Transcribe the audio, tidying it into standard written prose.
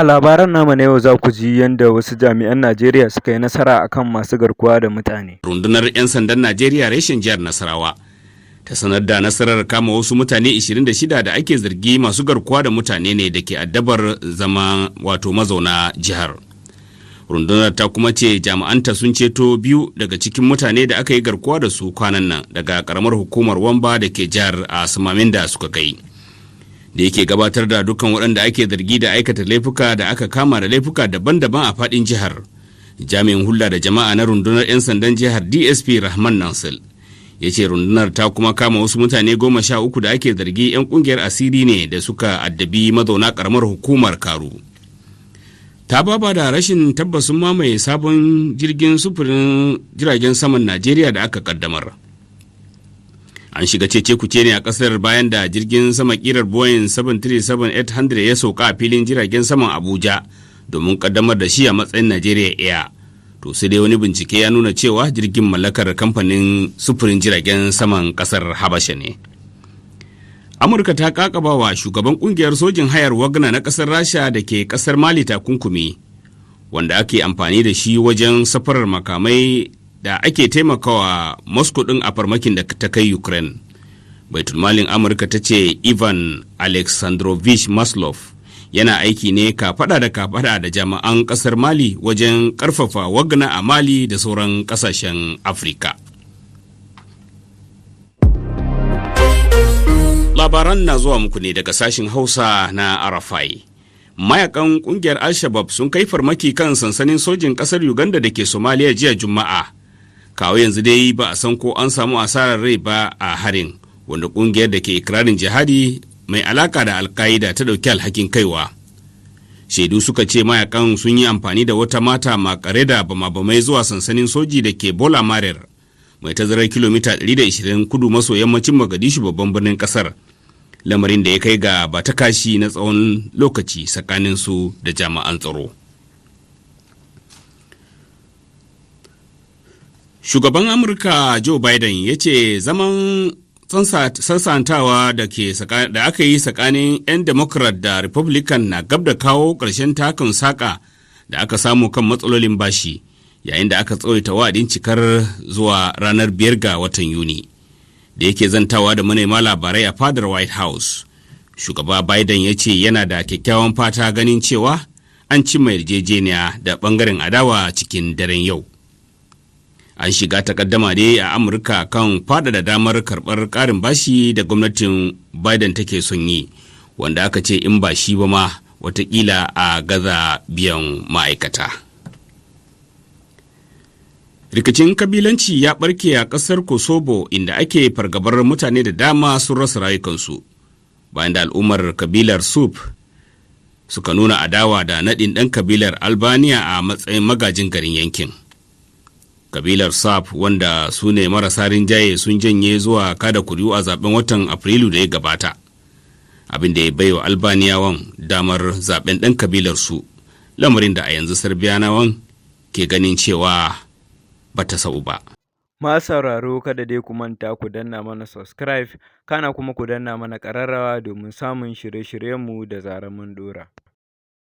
A labaran namu na yau za ku ji yadda wasu jami'an Najeriya suka yi nasara akan masu garkuwa da mutane. Rundunar 'yan sandan Najeriya reshen jihar Nasarawa ta sanar da nasarar kama wasu mutane 26 da ake zargi masu garkuwa da mutane ne da ke addabar zama mazauna jihar. Rundunar ta kuma ce jami'anta sun ceto 2 daga cikin mutane da aka yi garkuwa da su kwanan nan daga karamar hukumar Wamba da ke jihar a samamin da suka kai. Da yake gabatar da dukkan waɗanda ake zargi da aikata laifuka da aka kama da laifuka daban-daban a faɗin jihar. Jami'in hulɗa da jama'a na rundunar 'yan sandan jihar DSP Rahman Nansel ya ce rundunar ta kuma kama wasu mutane 13 da ake zargi 'yan ƙungiyar asiri ne da suka addabi mazauna ƙaramar hukumar Karu. Ta baba da rashin tabbasin mamaye sabon jirgin sufurin jiragen saman Najeriya da aka kaddamar. An shiga cece kuce ne a kasar bayan da jirgin sama kirar Boeing 737-800 ya sauka a filin jiragen saman Abuja domin kaddamar da shi a matsayin Nigeria Air. To sai dai wani bincike ya nuna cewa jirgin mallakar kamfanin sufurin jiragen saman kasar Habasha ne. Amurka ta kakaba wa shugaban kungiyar sojin hayar Wagner na kasar Rasha da ke kasar Mali takunkumi, wanda ake amfani da shi wajen safarar makamai da ake taimakawa Moscow ɗin a farmakin da ta kai Ukraine. Baitulmalin Amurka ta ce Ivan Alexandrovich Maslov yana aiki ne kafada da jami'an ƙasar Mali wajen ƙarfafa Wagner a Mali da sauran ƙasashen Afirka. Labaran na zuwa muku ne daga sashin Hausa na Arafai. Mayakan ƙungiyar Al-Shabaab sun kai farmaki kan sansanin sojin ƙasar Uganda da ke Somalia jiya Juma'a. Kawo yanzu dai ba a san ko an samu asarar rai ba a harin, wanda kungiyar da ke ikirarin jihadi mai alaka da alkaida ta dauki alhakin kaiwa. Shaidu suka ce mayakan sun yi amfani da wata mata makare da bama-bamai zuwa sansanin soji da ke Bola Marer, mai tazarar kilomita 120 kudu maso yammacin Mogadishu babban birnin kasar, lamarin da ya kai ga bata kashi na tsawon lokaci tsakanin su da jami'an tsaro. Shugaban Amurka Joe Biden ya ce zaman sassantawa da aka yi tsakanin 'yan Democrat da Republican na gab da kawo ƙarshen takun saƙa da aka samu kan matsalolin bashi, yayin da aka tsawaita wa'adin cikar zuwa ranar 5 ga watan Yuni. Da yake zantawa da manema labarai a fadar White House, shugaba Biden ya ce yana da kyakkyawan fata ganin cewa an cimma yarjejeniya da ɓangaren adawa cikin daren yau. An shiga takaddama ne a Amurka kan faɗaɗa damar karɓar ƙarin bashi da gwamnatin Biden take son yi, wanda aka ce in ba shi ba ma watakila a gaza biyan ma'aikata. Rikicin kabilanci ya ɓarke a ƙasar Kosovo, inda ake fargabar mutane da dama sun rasa rayukansu bayan da al'ummar kabilar Serb suka nuna adawa da naɗin ɗan kabilar Albania a matsayin magajin garin yankin. Kabilar Serb, wanda su ne marasa rinjaye, sun janye zuwa kada kuri'u a zaben watan Afrilu da ya gabata, abin da ya baiwa Albaniyawan damar zaben ɗan kabilar su, lamarin da a yanzu Serbiyanawan ke ganin cewa ba ta sau ba. Masu sauraro kada dai ku manta ku danna mana subscribe, kana kuma ku danna mana ƙararrawa domin samun shirye-shiryenmu da zarar mun dora.